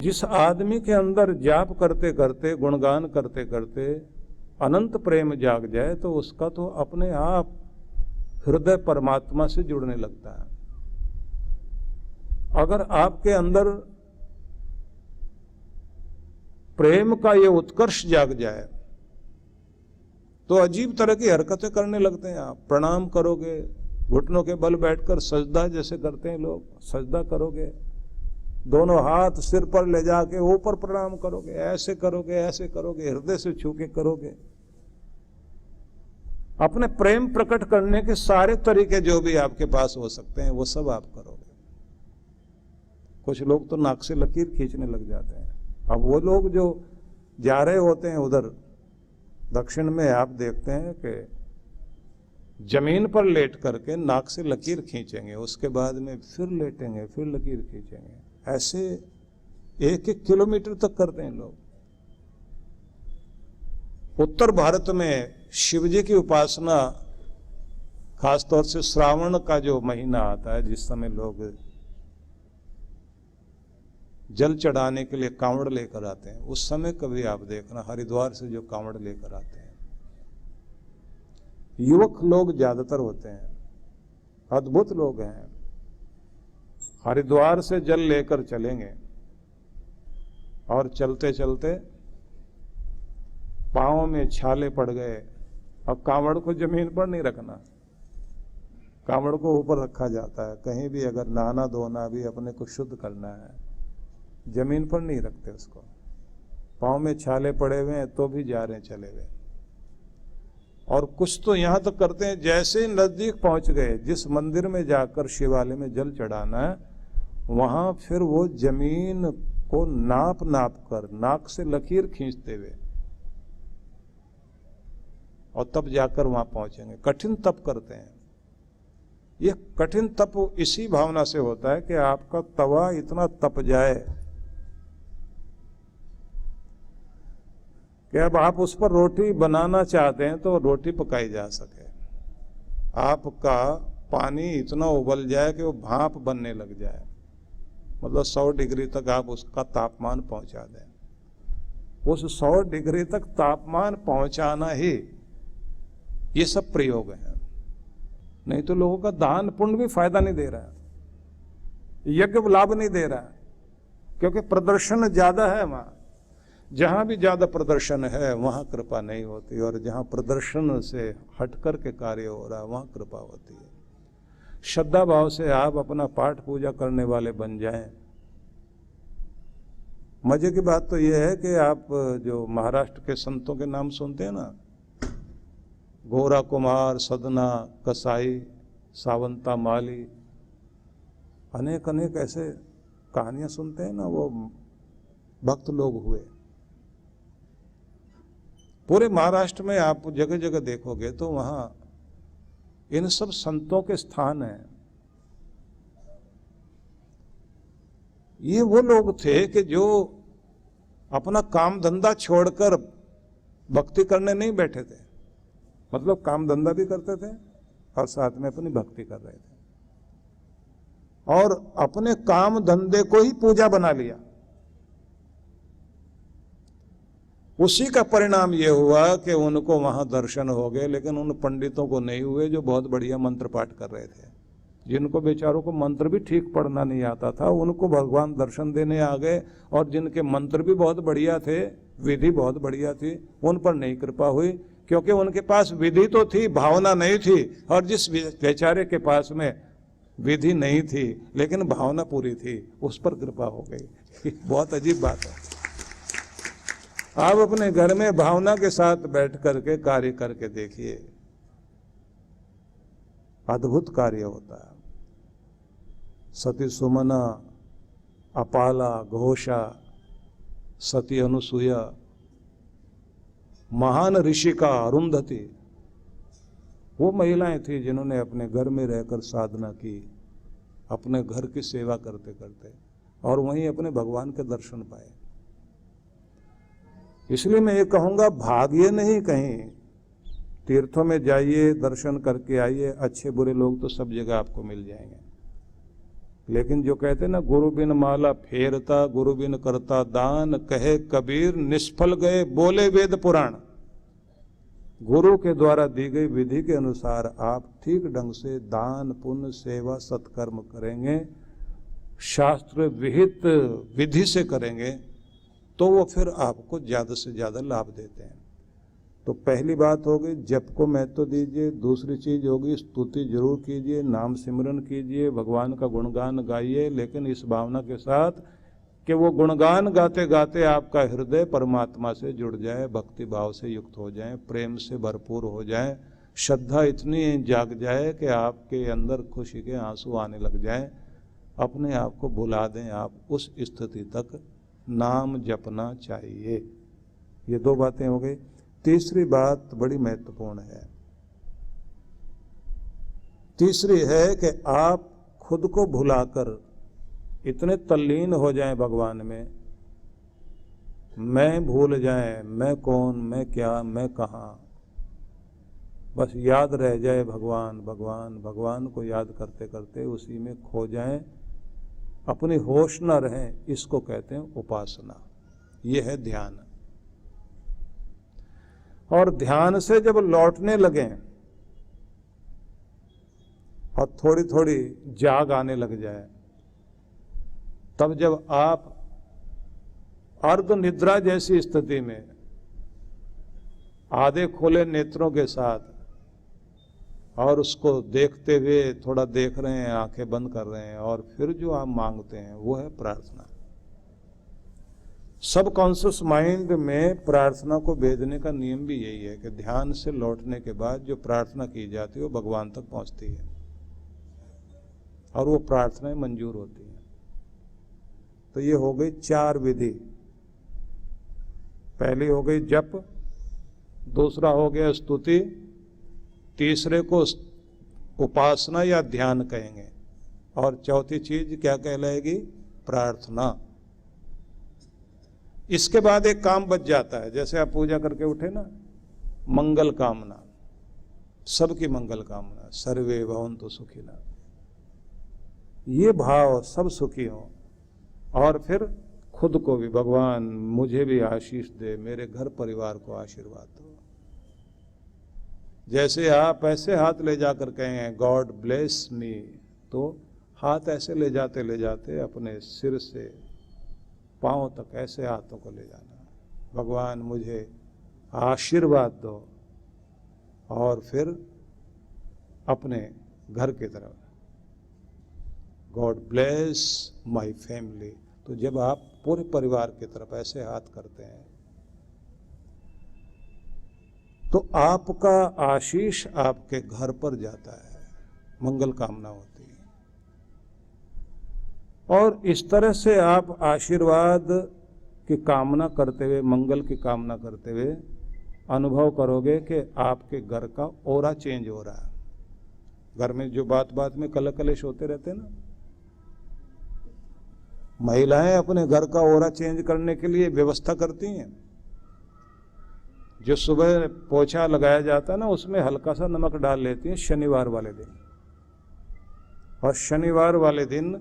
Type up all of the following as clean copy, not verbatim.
जिस आदमी के अंदर जाप करते करते, गुणगान करते करते अनंत प्रेम जाग जाए तो उसका तो अपने आप हृदय परमात्मा से जुड़ने लगता है। अगर आपके अंदर प्रेम का ये उत्कर्ष जाग जाए तो अजीब तरह की हरकतें करने लगते हैं। आप प्रणाम करोगे, घुटनों के बल बैठकर सजदा जैसे करते हैं लोग, सजदा करोगे, दोनों हाथ सिर पर ले जाके ऊपर प्रणाम करोगे, ऐसे करोगे, ऐसे करोगे, हृदय से छू के करोगे। अपने प्रेम प्रकट करने के सारे तरीके जो भी आपके पास हो सकते हैं वो सब आप करोगे। कुछ लोग तो नाक से लकीर खींचने लग जाते हैं। अब वो लोग जो जा रहे होते हैं उधर दक्षिण में, आप देखते हैं कि जमीन पर लेट करके नाक से लकीर खींचेंगे, उसके बाद में फिर लेटेंगे, फिर लकीर खींचेंगे, ऐसे 1-1 किलोमीटर तक करते हैं लोग। उत्तर भारत में शिवजी की उपासना, खासतौर से श्रावण का जो महीना आता है, जिस समय लोग जल चढ़ाने के लिए कांवड़ लेकर आते हैं, उस समय कभी आप देखना हरिद्वार से जो कांवड़ लेकर आते हैं, युवक लोग ज्यादातर होते हैं, अद्भुत लोग हैं। हरिद्वार से जल लेकर चलेंगे और चलते चलते पांवों में छाले पड़ गए। अब कांवड़ को जमीन पर नहीं रखना, कांवड़ को ऊपर रखा जाता है। कहीं भी अगर नहाना धोना भी अपने को शुद्ध करना है, जमीन पर नहीं रखते उसको। पांव में छाले पड़े हुए हैं तो भी जा रहे हैं चले हुए। और कुछ तो यहां तक करते हैं, जैसे नजदीक पहुंच गए, जिस मंदिर में जाकर शिवालय में जल चढ़ाना है, वहां फिर वो जमीन को नाप नाप कर नाक से लकीर खींचते हुए और तब जाकर वहां पहुंचेंगे। कठिन तप करते हैं। ये कठिन तप इसी भावना से होता है कि आपका तवा इतना तप जाए कि अब आप उस पर रोटी बनाना चाहते हैं तो रोटी पकाई जा सके। आपका पानी इतना उबल जाए कि वो भाप बनने लग जाए, मतलब 100 डिग्री तक आप उसका तापमान पहुंचा दें। उस 100 डिग्री तक तापमान पहुंचाना ही ये सब प्रयोग है। नहीं तो लोगों का दान पुण्य भी फायदा नहीं दे रहा है, यज्ञ लाभ नहीं दे रहा है, क्योंकि प्रदर्शन ज्यादा है। वहां जहां भी ज्यादा प्रदर्शन है वहां कृपा नहीं होती, और जहां प्रदर्शन से हटकर के कार्य हो रहा है वहां कृपा होती है। श्रद्धा भाव से आप अपना पाठ पूजा करने वाले बन जाएं। मजे की बात तो यह है कि आप जो महाराष्ट्र के संतों के नाम सुनते हैं ना, गोरा कुमार, सदना, कसाई, सावंता माली, अनेक अनेक ऐसे कहानियां सुनते हैं ना, वो भक्त लोग हुए। पूरे महाराष्ट्र में आप जगह जगह देखोगे तो वहां इन सब संतों के स्थान हैं। ये वो लोग थे कि जो अपना काम धंधा छोड़कर भक्ति करने नहीं बैठे थे, मतलब काम धंधा भी करते थे और साथ में अपनी भक्ति कर रहे थे, और अपने काम धंधे को ही पूजा बना लिया। उसी का परिणाम यह हुआ कि उनको वहां दर्शन हो गए, लेकिन उन पंडितों को नहीं हुए जो बहुत बढ़िया मंत्र पाठ कर रहे थे। जिनको बेचारों को मंत्र भी ठीक पढ़ना नहीं आता था, उनको भगवान दर्शन देने आ गए, और जिनके मंत्र भी बहुत बढ़िया थे, विधि बहुत बढ़िया थी, उन पर नहीं कृपा हुई, क्योंकि उनके पास विधि तो थी, भावना नहीं थी। और जिस बेचारे के पास में विधि नहीं थी लेकिन भावना पूरी थी, उस पर कृपा हो गई। बहुत अजीब बात है। आप अपने घर में भावना के साथ बैठ करके कार्य करके देखिए, अद्भुत कार्य होता है। सती सुमना, अपाला, घोषा, सती अनुसुईया, महान ऋषि का अरुंधति, वो महिलाएं थी जिन्होंने अपने घर में रहकर साधना की, अपने घर की सेवा करते करते, और वहीं अपने भगवान के दर्शन पाए। इसलिए मैं ये कहूंगा, भागिए नहीं कहीं, तीर्थों में जाइए, दर्शन करके आइए। अच्छे बुरे लोग तो सब जगह आपको मिल जाएंगे। लेकिन जो कहते ना गुरु बिन माला फेरता, गुरु बिन करता दान, कहे कबीर निष्फल गए बोले वेद पुराण। गुरु के द्वारा दी गई विधि के अनुसार आप ठीक ढंग से दान पुण्य सेवा सत्कर्म करेंगे, शास्त्र विहित विधि से करेंगे, तो वो फिर आपको ज्यादा से ज्यादा लाभ देते हैं। तो पहली बात होगी जप को महत्व दीजिए। दूसरी चीज होगी स्तुति जरूर कीजिए, नाम सिमरन कीजिए, भगवान का गुणगान गाइए, लेकिन इस भावना के साथ कि वो गुणगान गाते गाते आपका हृदय परमात्मा से जुड़ जाए, भक्ति भाव से युक्त हो जाए, प्रेम से भरपूर हो जाए, श्रद्धा इतनी जाग जाए कि आपके अंदर खुशी के आंसू आने लग जाए, अपने आप को भुला दें आप, उस स्थिति तक नाम जपना चाहिए। ये दो बातें हो गई। तीसरी बात बड़ी महत्वपूर्ण है। तीसरी है कि आप खुद को भुलाकर इतने तल्लीन हो जाएं भगवान में, मैं भूल जाएं मैं कौन, मैं क्या, मैं कहाँ, बस याद रह जाए भगवान भगवान। भगवान को याद करते करते उसी में खो जाएं, अपनी होश न रहें, इसको कहते हैं उपासना। ये है ध्यान। और ध्यान से जब लौटने लगें और थोड़ी थोड़ी जाग आने लग जाए, तब जब आप अर्ध निद्रा जैसी स्थिति में आधे खोले नेत्रों के साथ और उसको देखते हुए थोड़ा देख रहे हैं, आंखें बंद कर रहे हैं, और फिर जो आप मांगते हैं वो है प्रार्थना। सब कॉन्शियस माइंड में प्रार्थना को भेजने का नियम भी यही है कि ध्यान से लौटने के बाद जो प्रार्थना की जाती है वो भगवान तक पहुंचती है और वो प्रार्थनाएं मंजूर होती हैं। तो ये हो गई 4 विधि। पहली हो गई जप, दूसरा हो गया स्तुति, तीसरे को उपासना या ध्यान कहेंगे, और चौथी चीज क्या कहलाएगी? प्रार्थना। इसके बाद एक काम बच जाता है, जैसे आप पूजा करके उठे ना, मंगल कामना, सबकी मंगल कामना, सर्वे भवन्तु सुखिनः, ये भाव सब सुखी हो, और फिर खुद को भी भगवान मुझे भी आशीष दे, मेरे घर परिवार को आशीर्वाद दो। जैसे आप ऐसे हाथ ले जाकर कहें गॉड ब्लेस मी, तो हाथ ऐसे ले जाते अपने सिर से पांव तक ऐसे हाथों को ले जाना, भगवान मुझे आशीर्वाद दो, और फिर अपने घर की तरफ गॉड ब्लेस माय फैमिली। तो जब आप पूरे परिवार की तरफ ऐसे हाथ करते हैं तो आपका आशीष आपके घर पर जाता है, मंगल कामना होती है। और इस तरह से आप आशीर्वाद की कामना करते हुए, मंगल की कामना करते हुए अनुभव करोगे कि आपके घर का ऑरा चेंज हो रहा है। घर में जो बात बात में कलह कलेश होते रहते हैं ना, महिलाएं अपने घर का ऑरा चेंज करने के लिए व्यवस्था करती हैं। जो सुबह पोछा लगाया जाता है ना, उसमें हल्का सा नमक डाल लेती हैं शनिवार वाले दिन, और शनिवार वाले दिन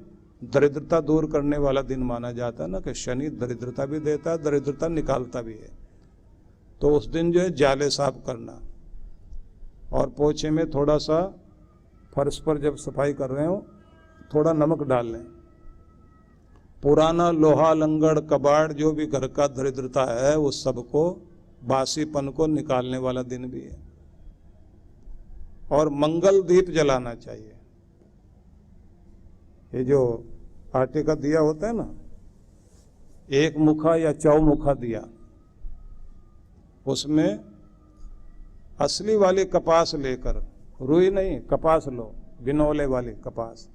दरिद्रता दूर करने वाला दिन माना जाता है ना, कि शनि दरिद्रता भी देता है, दरिद्रता निकालता भी है। तो उस दिन जो है जाले साफ करना, और पोछे में थोड़ा सा फर्श पर जब सफाई कर रहे हो थोड़ा नमक डाल लें। पुराना लोहा लंगड़ कबाड़ जो भी घर का दरिद्रता है उस सबको, बासीपन को निकालने वाला दिन भी है। और मंगल दीप जलाना चाहिए। ये जो आटे का दिया होता है ना, एक मुखा या चौमुखा दिया, उसमें असली वाली कपास लेकर, रुई नहीं कपास लो, बिनौले वाली कपास,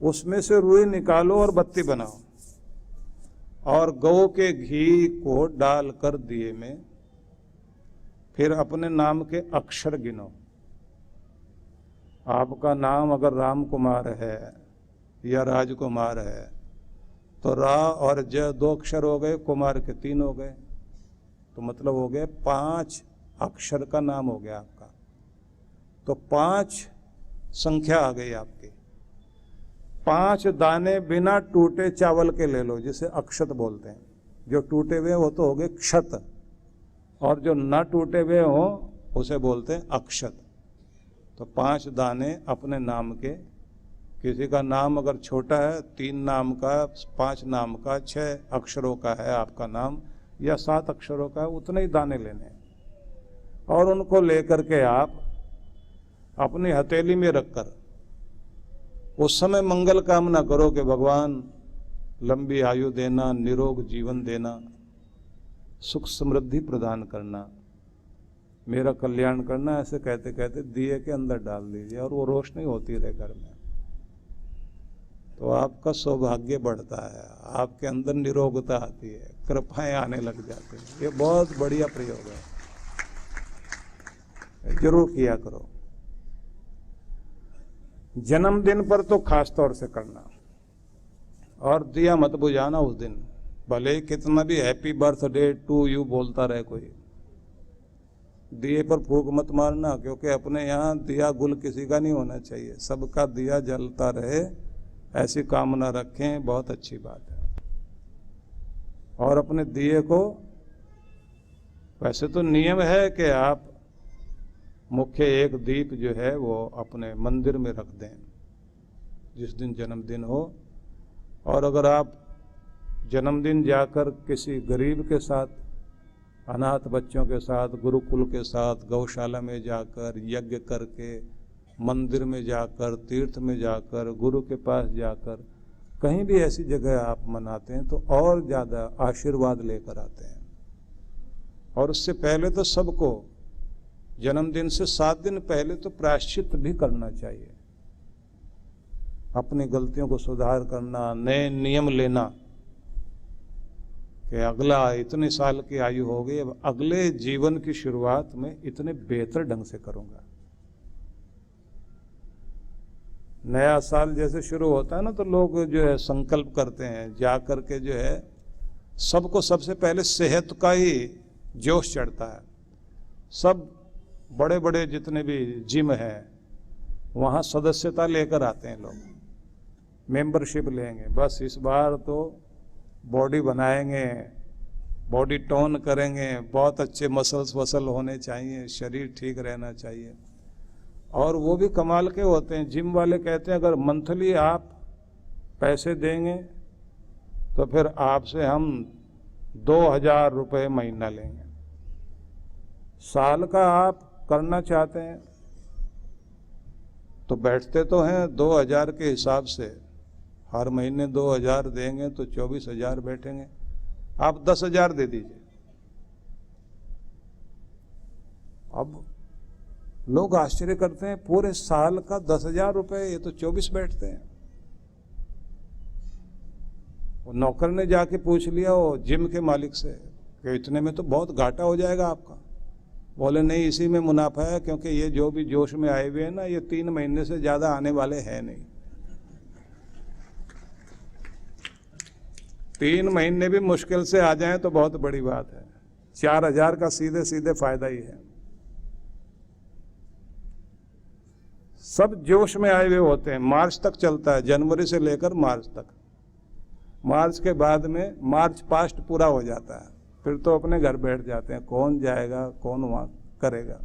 उसमें से रुई निकालो और बत्ती बनाओ, और गौ के घी को डालकर दिए में फिर अपने नाम के अक्षर गिनो। आपका नाम अगर राम कुमार है या राजकुमार है तो रा और ज 2 अक्षर हो गए, कुमार के 3 हो गए, तो मतलब हो गए 5 अक्षर का नाम हो गया आपका। तो 5 संख्या आ गई आपकी। 5 दाने बिना टूटे चावल के ले लो, जिसे अक्षत बोलते हैं। जो टूटे हुए वो तो हो गए क्षत, और जो न टूटे हुए हो उसे बोलते हैं अक्षत। तो 5 दाने अपने नाम के, किसी का नाम अगर छोटा है 3 नाम का, 5 नाम का, 6 अक्षरों का है आपका नाम, या 7 अक्षरों का है, उतने ही दाने लेने हैं। और उनको लेकर के आप अपनी हथेली में रखकर उस समय मंगल कामना करो कि भगवान लंबी आयु देना, निरोग जीवन देना, सुख समृद्धि प्रदान करना, मेरा कल्याण करना। ऐसे कहते कहते दिए के अंदर डाल दीजिए और वो रोशनी होती रहे घर में, तो आपका सौभाग्य बढ़ता है, आपके अंदर निरोगता आती है, कृपाएं आने लग जाती हैं। ये बहुत बढ़िया प्रयोग है, जरूर किया करो। जन्मदिन पर तो खास तौर से करना, और दिया मत बुझाना उस दिन, भले कितना भी हैप्पी बर्थडे टू यू बोलता रहे कोई, दिए पर फूंक मत मारना, क्योंकि अपने यहाँ दिया गुल किसी का नहीं होना चाहिए, सबका दिया जलता रहे, ऐसी कामना रखें, बहुत अच्छी बात है। और अपने दिए को, वैसे तो नियम है कि आप मुख्य एक दीप जो है वो अपने मंदिर में रख दें जिस दिन जन्मदिन हो। और अगर आप जन्मदिन जाकर किसी गरीब के साथ, अनाथ बच्चों के साथ, गुरुकुल के साथ, गौशाला में जाकर, यज्ञ करके, मंदिर में जाकर, तीर्थ में जाकर, गुरु के पास जाकर, कहीं भी ऐसी जगह आप मनाते हैं तो और ज़्यादा आशीर्वाद लेकर आते हैं। और उससे पहले तो सबको जन्मदिन से 7 दिन पहले तो प्रायश्चित भी करना चाहिए, अपनी गलतियों को सुधार करना, नए नियम लेना कि अगला इतने साल की आयु हो गई, अब अगले जीवन की शुरुआत में इतने बेहतर ढंग से करूंगा। नया साल जैसे शुरू होता है ना, तो लोग जो है संकल्प करते हैं, जा करके जो है सबको सबसे पहले सेहत का ही जोश चढ़ता है। सब बड़े बड़े जितने भी जिम है वहाँ सदस्यता लेकर आते हैं लोग, मेंबरशिप लेंगे, बस इस बार तो बॉडी बनाएंगे, बॉडी टोन करेंगे, बहुत अच्छे मसल्स वसल होने चाहिए, शरीर ठीक रहना चाहिए। और वो भी कमाल के होते हैं, जिम वाले कहते हैं अगर मंथली आप पैसे देंगे तो फिर आपसे हम 2000 रुपये महीना लेंगे। साल का आप करना चाहते हैं तो बैठते तो हैं 2000 के हिसाब से, हर महीने 2000 देंगे तो 24,000 बैठेंगे, आप 10,000 दे दीजिए। अब लोग आश्चर्य करते हैं, पूरे साल का 10,000 रुपये, ये तो 24 बैठते हैं। वो नौकर ने जाके पूछ लिया वो जिम के मालिक से कि इतने में तो बहुत घाटा हो जाएगा आपका। बोले नहीं, इसी में मुनाफा है, क्योंकि ये जो भी जोश में आए हुए हैं ना, ये 3 महीने से ज्यादा आने वाले हैं नहीं। 3 महीने भी मुश्किल से आ जाएं तो बहुत बड़ी बात है, 4,000 का सीधे सीधे फायदा ही है। सब जोश में आए हुए होते हैं, मार्च तक चलता है, जनवरी से लेकर मार्च तक। मार्च के बाद में मार्च पास्ट पूरा हो जाता है, फिर तो अपने घर बैठ जाते हैं, कौन जाएगा, कौन वहां करेगा।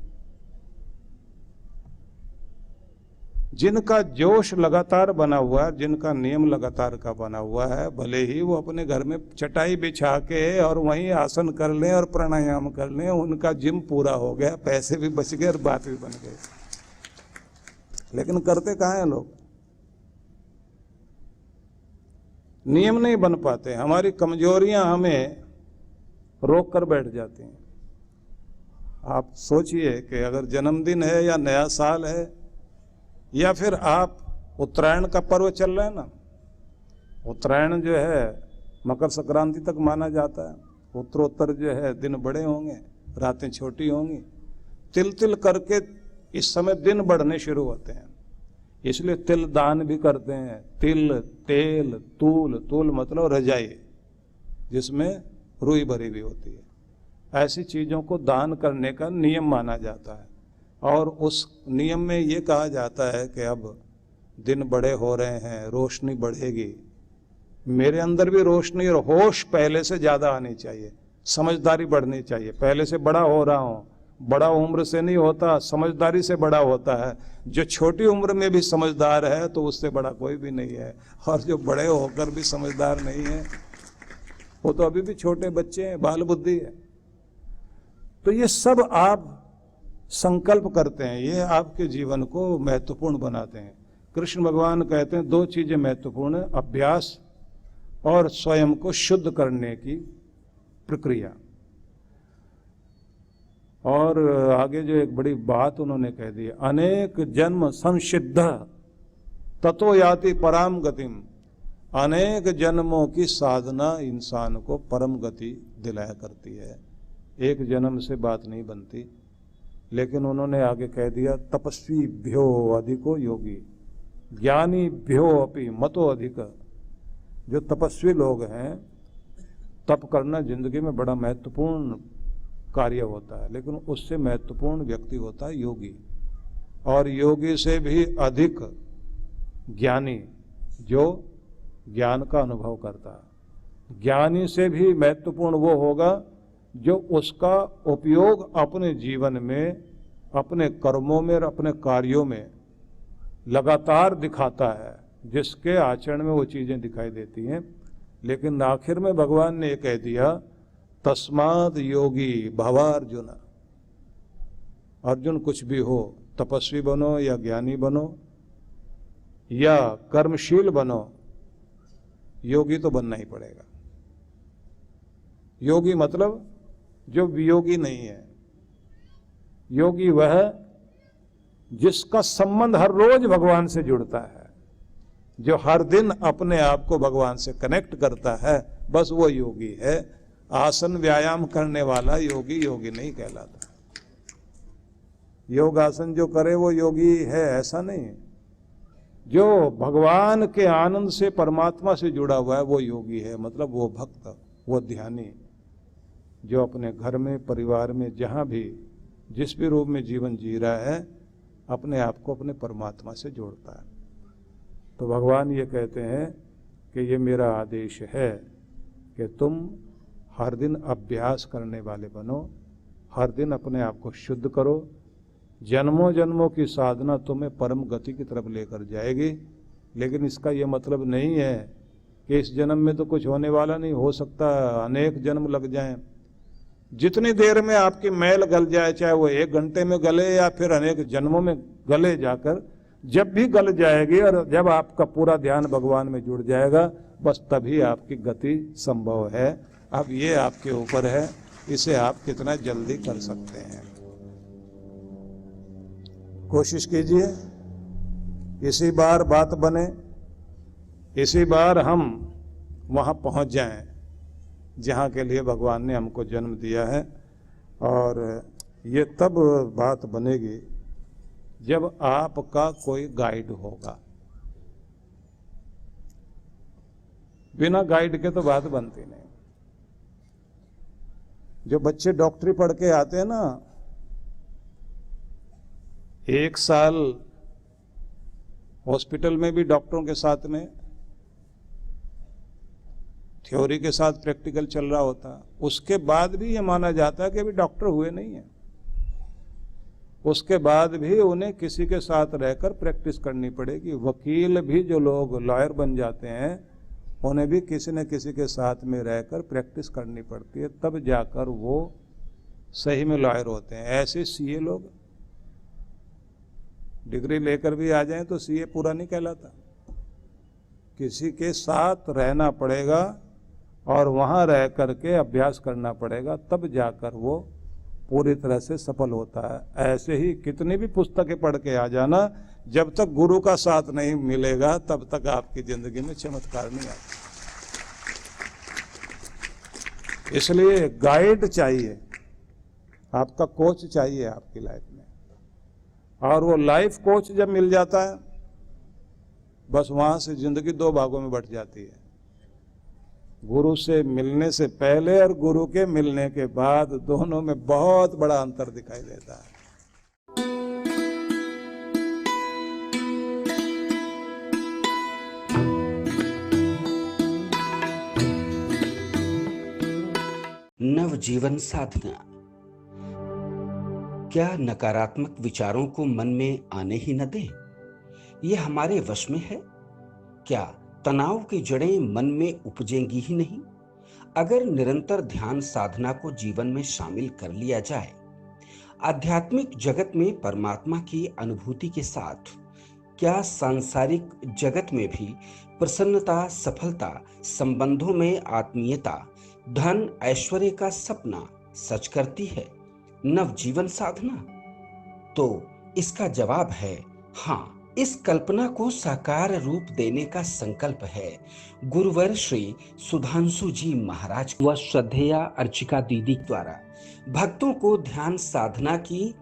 जिनका जोश लगातार बना हुआ है, जिनका नियम लगातार का बना हुआ है, भले ही वो अपने घर में चटाई बिछा के और वहीं आसन कर लें और प्राणायाम कर लें, उनका जिम पूरा हो गया, पैसे भी बच गए और बात भी बन गई। लेकिन करते कहाँ हैं लोग? नियम नहीं बन पाते, हमारी कमजोरियां हमें रोक कर बैठ जाती हैं। आप सोचिए कि अगर जन्मदिन है या नया साल है, या फिर आप उत्तरायण का पर्व चल रहे हैं ना, उत्तरायण जो है मकर संक्रांति तक माना जाता है, उत्तरोत्तर जो है दिन बड़े होंगे, रातें छोटी होंगी, तिल तिल करके इस समय दिन बढ़ने शुरू होते हैं, इसलिए तिल दान भी करते हैं। तिल, तेल, तूल, तूल मतलब रजाई जिसमें रुई भरी भी होती है, ऐसी चीजों को दान करने का नियम माना जाता है। और उस नियम में ये कहा जाता है कि अब दिन बड़े हो रहे हैं, रोशनी बढ़ेगी, मेरे अंदर भी रोशनी और होश पहले से ज्यादा आनी चाहिए, समझदारी बढ़नी चाहिए। पहले से बड़ा हो रहा हूं, बड़ा उम्र से नहीं होता, समझदारी से बड़ा होता है। जो छोटी उम्र में भी समझदार है तो उससे बड़ा कोई भी नहीं है, और जो बड़े होकर भी समझदार नहीं है वो तो अभी भी छोटे बच्चे हैं, बाल बुद्धि है। तो ये सब आप संकल्प करते हैं, ये आपके जीवन को महत्वपूर्ण बनाते हैं। कृष्ण भगवान कहते हैं दो चीजें महत्वपूर्ण है, अभ्यास और स्वयं को शुद्ध करने की प्रक्रिया। और आगे जो एक बड़ी बात उन्होंने कह दी, अनेक जन्म संसिद्ध ततो याति पराम गतिम। अनेक जन्मों की साधना इंसान को परम गति दिलाया करती है, एक जन्म से बात नहीं बनती। लेकिन उन्होंने आगे कह दिया, तपस्वी भ्यो अधिको योगी ज्ञानी भ्यो अपि मतो अधिक। जो तपस्वी लोग हैं, तप करना जिंदगी में बड़ा महत्वपूर्ण कार्य होता है, लेकिन उससे महत्वपूर्ण व्यक्ति होता है योगी। और योगी से भी अधिक ज्ञानी, जो ज्ञान का अनुभव करता है। ज्ञानी से भी महत्वपूर्ण वो होगा जो उसका उपयोग अपने जीवन में, अपने कर्मों में और अपने कार्यों में लगातार दिखाता है, जिसके आचरण में वो चीजें दिखाई देती हैं। लेकिन आखिर में भगवान ने ये कह दिया, तस्माद योगी भवार्जुन। अर्जुन कुछ भी हो, तपस्वी बनो या ज्ञानी बनो या कर्मशील बनो, योगी तो बनना ही पड़ेगा। योगी मतलब जो वियोगी नहीं है। योगी वह जिसका संबंध हर रोज भगवान से जुड़ता है, जो हर दिन अपने आप को भगवान से कनेक्ट करता है, बस वो योगी है। आसन व्यायाम करने वाला योगी योगी नहीं कहलाता। योग आसन जो करे वो योगी है, ऐसा नहीं है। जो भगवान के आनंद से, परमात्मा से जुड़ा हुआ है वो योगी है, मतलब वो भक्त, वो ध्यानी, जो अपने घर में, परिवार में, जहाँ भी जिस भी रूप में जीवन जी रहा है, अपने आप को अपने परमात्मा से जोड़ता है। तो भगवान ये कहते हैं कि ये मेरा आदेश है कि तुम हर दिन अभ्यास करने वाले बनो, हर दिन अपने आप को शुद्ध करो। जन्मों जन्मों की साधना तुम्हें परम गति की तरफ लेकर जाएगी। लेकिन इसका ये मतलब नहीं है कि इस जन्म में तो कुछ होने वाला नहीं, हो सकता अनेक जन्म लग जाएं। जितनी देर में आपकी मैल गल जाए, चाहे वो 1 घंटे में गले या फिर अनेक जन्मों में गले जाकर, जब भी गल जाएगी और जब आपका पूरा ध्यान भगवान में जुड़ जाएगा, बस तभी आपकी गति संभव है। अब ये आपके ऊपर है, इसे आप कितना जल्दी कर सकते हैं। कोशिश कीजिए, इसी बार बात बने, इसी बार हम वहाँ पहुँच जाएं जहाँ के लिए भगवान ने हमको जन्म दिया है। और ये तब बात बनेगी जब आपका कोई गाइड होगा। बिना गाइड के तो बात बनती नहीं। जो बच्चे डॉक्टरी पढ़ के आते हैं ना, 1 साल हॉस्पिटल में भी डॉक्टरों के साथ में थ्योरी के साथ प्रैक्टिकल चल रहा होता, उसके बाद भी ये माना जाता है कि अभी डॉक्टर हुए नहीं है। उसके बाद भी उन्हें किसी के साथ रहकर प्रैक्टिस करनी पड़ेगी। वकील भी जो लोग लॉयर बन जाते हैं, उन्हें भी किसी न किसी के साथ में रहकर प्रैक्टिस करनी पड़ती है, तब जाकर वो सही में लॉयर होते हैं। ऐसे सीए लोग डिग्री लेकर भी आ जाएं तो सीए पूरा नहीं कहलाता। किसी के साथ रहना पड़ेगा और वहाँ रह करके अभ्यास करना पड़ेगा, तब जाकर वो पूरी तरह से सफल होता है। ऐसे ही कितनी भी पुस्तकें पढ़ के आ जाना, जब तक गुरु का साथ नहीं मिलेगा तब तक आपकी जिंदगी में चमत्कार नहीं आता। इसलिए गाइड चाहिए, आपका कोच चाहिए आपकी लाइफ में। और वो लाइफ कोच जब मिल जाता है, बस वहां से जिंदगी 2 भागों में बट जाती है। गुरु से मिलने से पहले और गुरु के मिलने के बाद, दोनों में बहुत बड़ा अंतर दिखाई देता है। नवजीवन साधना। क्या नकारात्मक विचारों को मन में आने ही न दें? ये हमारे वश में है? क्या तनाव की जड़ें मन में उपजेंगी ही नहीं अगर निरंतर ध्यान साधना को जीवन में शामिल कर लिया जाए? आध्यात्मिक जगत में परमात्मा की अनुभूति के साथ क्या सांसारिक जगत में भी प्रसन्नता, सफलता, संबंधों में आत्मीयता, धन ऐश्वर्य का सपना सच करती है नवजीवन साधना? तो इसका जवाब है हाँ। इस कल्पना को साकार रूप देने का संकल्प है गुरुवर श्री सुधांशु जी महाराज व श्रद्धेया अर्चिका दीदी द्वारा भक्तों को ध्यान साधना की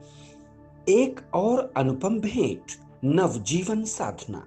एक और अनुपम भेंट, नवजीवन साधना।